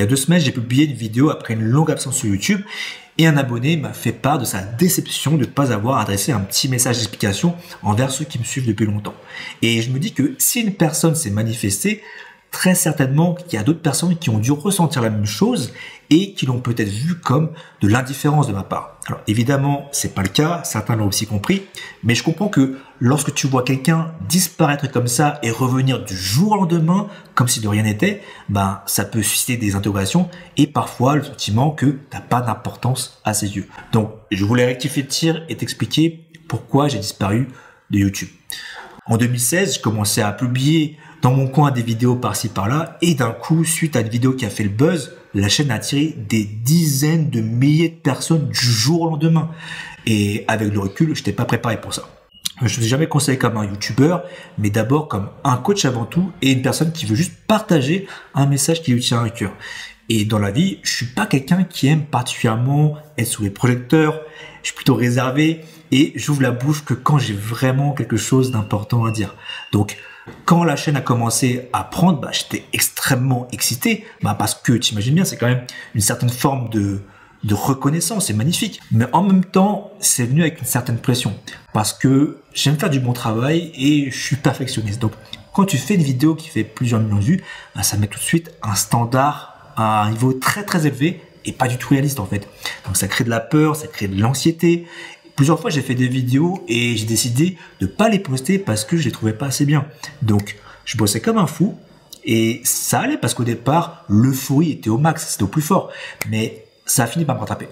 y a 2 semaines, j'ai publié une vidéo après une longue absence sur YouTube et un abonné m'a fait part de sa déception de ne pas avoir adressé un petit message d'explication envers ceux qui me suivent depuis longtemps. Et je me dis que si une personne s'est manifestée, très certainement qu'il y a d'autres personnes qui ont dû ressentir la même chose et qui l'ont peut-être vu comme de l'indifférence de ma part. Alors évidemment, c'est pas le cas, certains l'ont aussi compris, mais je comprends que lorsque tu vois quelqu'un disparaître comme ça et revenir du jour au lendemain, comme si de rien n'était, ben ça peut susciter des interrogations et parfois le sentiment que t'as pas d'importance à ses yeux. Donc je voulais rectifier le tir et t'expliquer pourquoi j'ai disparu de YouTube. En 2016, je commençais à publier dans mon coin des vidéos par-ci par-là et d'un coup, suite à une vidéo qui a fait le buzz, la chaîne a attiré des dizaines de milliers de personnes du jour au lendemain. Et avec le recul, je n'étais pas préparé pour ça. Je ne me suis jamais conseillé comme un youtubeur, mais d'abord comme un coach avant tout et une personne qui veut juste partager un message qui lui tient à cœur. Et dans la vie, je suis pas quelqu'un qui aime particulièrement être sous les projecteurs. Je suis plutôt réservé et j'ouvre la bouche que quand j'ai vraiment quelque chose d'important à dire. Donc, quand la chaîne a commencé à prendre, j'étais extrêmement excité, parce que tu imagines bien, c'est quand même une certaine forme de reconnaissance, c'est magnifique. Mais en même temps, c'est venu avec une certaine pression parce que j'aime faire du bon travail et je suis perfectionniste. Donc, quand tu fais une vidéo qui fait plusieurs millions de vues, ça met tout de suite un standard à un niveau très très élevé et pas du tout réaliste en fait. Donc, ça crée de la peur, ça crée de l'anxiété. Plusieurs fois, j'ai fait des vidéos et j'ai décidé de pas les poster parce que je les trouvais pas assez bien. Donc, je bossais comme un fou et ça allait parce qu'au départ, l'euphorie était au max, c'était au plus fort. Mais ça a fini par me rattraper.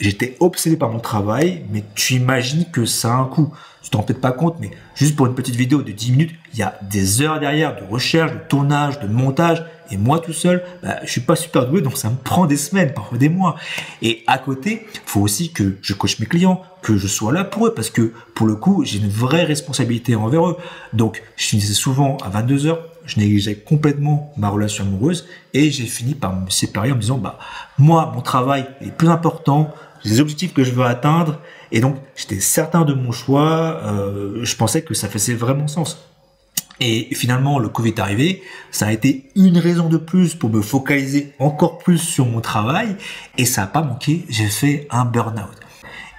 J'étais obsédé par mon travail, mais tu imagines que ça a un coût. Tu t'en rends peut-être pas compte, mais juste pour une petite vidéo de 10 minutes, il y a des heures derrière de recherche, de tournage, de montage. Et moi tout seul, je suis pas super doué, donc ça me prend des semaines, parfois des mois. Et à côté, faut aussi que je coach mes clients, que je sois là pour eux, parce que pour le coup, j'ai une vraie responsabilité envers eux. Donc, je finissais souvent à 22 heures, je négligeais complètement ma relation amoureuse et j'ai fini par me séparer en me disant, moi, mon travail est plus important, j'ai des objectifs que je veux atteindre et donc j'étais certain de mon choix, je pensais que ça faisait vraiment sens. Et finalement, le Covid est arrivé, ça a été une raison de plus pour me focaliser encore plus sur mon travail et ça n'a pas manqué, j'ai fait un burn-out.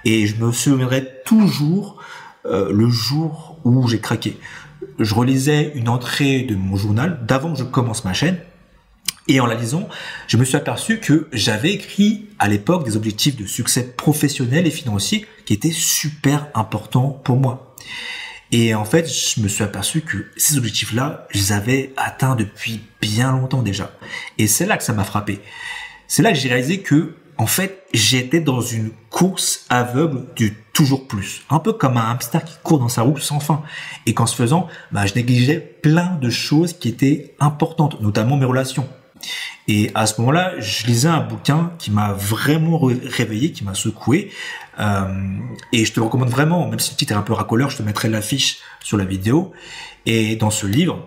Et je me souviendrai toujours le jour où j'ai craqué. Je relisais une entrée de mon journal d'avant que je commence ma chaîne et en la lisant, je me suis aperçu que j'avais écrit à l'époque des objectifs de succès professionnel et financier qui étaient super importants pour moi. Et en fait, je me suis aperçu que ces objectifs-là, je les avais atteints depuis bien longtemps déjà. Et c'est là que ça m'a frappé. C'est là que j'ai réalisé que, en fait, j'étais dans une course aveugle du toujours plus. Un peu comme un hamster qui court dans sa roue sans fin. Et qu'en se faisant, je négligeais plein de choses qui étaient importantes, notamment mes relations. Et à ce moment-là, je lisais un bouquin qui m'a vraiment réveillé, qui m'a secoué. Et je te le recommande vraiment, même si le titre est un peu racoleur, je te mettrai l'affiche sur la vidéo. Et dans ce livre,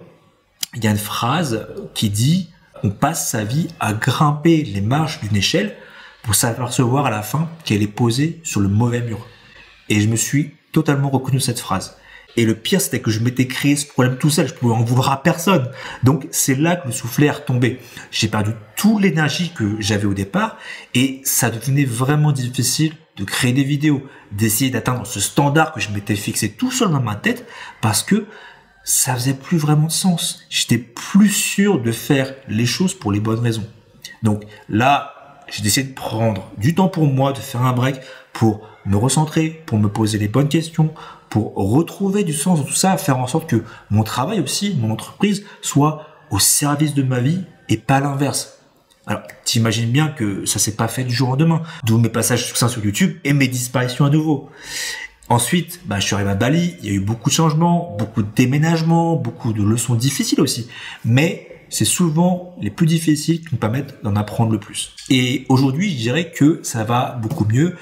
il y a une phrase qui dit « On passe sa vie à grimper les marches d'une échelle pour s'apercevoir à la fin qu'elle est posée sur le mauvais mur. » Et je me suis totalement reconnu cette phrase. Et le pire, c'était que je m'étais créé ce problème tout seul. Je pouvais en vouloir à personne. Donc, c'est là que le soufflet est retombé. J'ai perdu toute l'énergie que j'avais au départ et ça devenait vraiment difficile de créer des vidéos, d'essayer d'atteindre ce standard que je m'étais fixé tout seul dans ma tête parce que ça faisait plus vraiment de sens. J'étais plus sûr de faire les choses pour les bonnes raisons. Donc là, j'ai décidé de prendre du temps pour moi, de faire un break pour me recentrer, pour me poser les bonnes questions, pour retrouver du sens dans tout ça, faire en sorte que mon travail aussi, mon entreprise, soit au service de ma vie et pas l'inverse. Alors, t'imagines bien que ça s'est pas fait du jour au lendemain, d'où mes passages succincts sur YouTube et mes disparitions à nouveau. Ensuite, je suis arrivé à Bali, il y a eu beaucoup de changements, beaucoup de déménagements, beaucoup de leçons difficiles aussi. Mais c'est souvent les plus difficiles qui nous permettent d'en apprendre le plus. Et aujourd'hui, je dirais que ça va beaucoup mieux.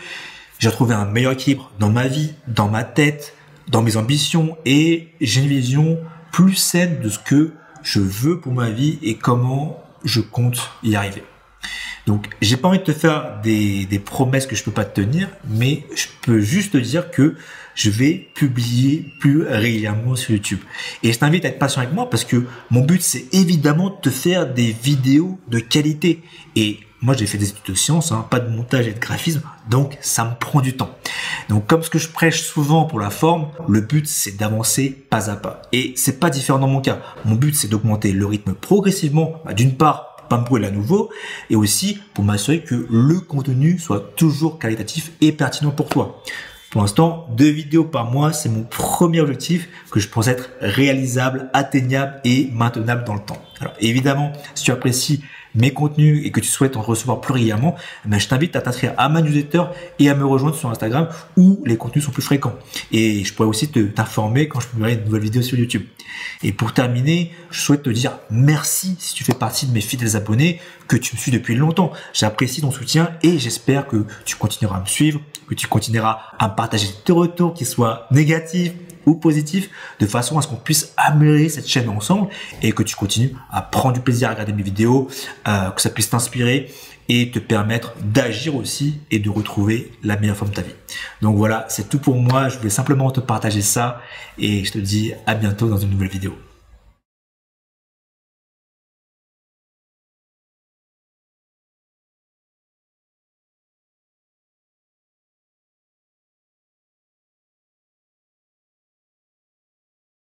J'ai retrouvé un meilleur équilibre dans ma vie, dans ma tête, dans mes ambitions et j'ai une vision plus saine de ce que je veux pour ma vie et comment je compte y arriver. Donc, j'ai pas envie de te faire des promesses que je peux pas te tenir, mais je peux juste te dire que je vais publier plus régulièrement sur YouTube. Et je t'invite à être patient avec moi parce que mon but, c'est évidemment de te faire des vidéos de qualité. Et moi, j'ai fait des études de sciences, pas de montage et de graphisme, donc ça me prend du temps. Donc, comme ce que je prêche souvent pour la forme, le but, c'est d'avancer pas à pas. Et c'est pas différent dans mon cas. Mon but, c'est d'augmenter le rythme progressivement, d'une part, pour pas me brûler à nouveau, et aussi pour m'assurer que le contenu soit toujours qualitatif et pertinent pour toi. Pour l'instant, 2 vidéos par mois, c'est mon premier objectif que je pense être réalisable, atteignable et maintenable dans le temps. Alors évidemment, si tu apprécies mes contenus et que tu souhaites en recevoir plus régulièrement, je t'invite à t'inscrire à ma newsletter et à me rejoindre sur Instagram où les contenus sont plus fréquents. Et je pourrais aussi t'informer quand je publierai une nouvelle vidéo sur YouTube. Et pour terminer, je souhaite te dire merci si tu fais partie de mes fidèles abonnés, que tu me suis depuis longtemps. J'apprécie ton soutien et j'espère que tu continueras à me suivre, que tu continueras à me partager tes retours, qu'ils soient négatifs ou positifs, de façon à ce qu'on puisse améliorer cette chaîne ensemble et que tu continues à prendre du plaisir à regarder mes vidéos, que ça puisse t'inspirer et te permettre d'agir aussi et de retrouver la meilleure forme de ta vie. Donc voilà, c'est tout pour moi. Je voulais simplement te partager ça et je te dis à bientôt dans une nouvelle vidéo.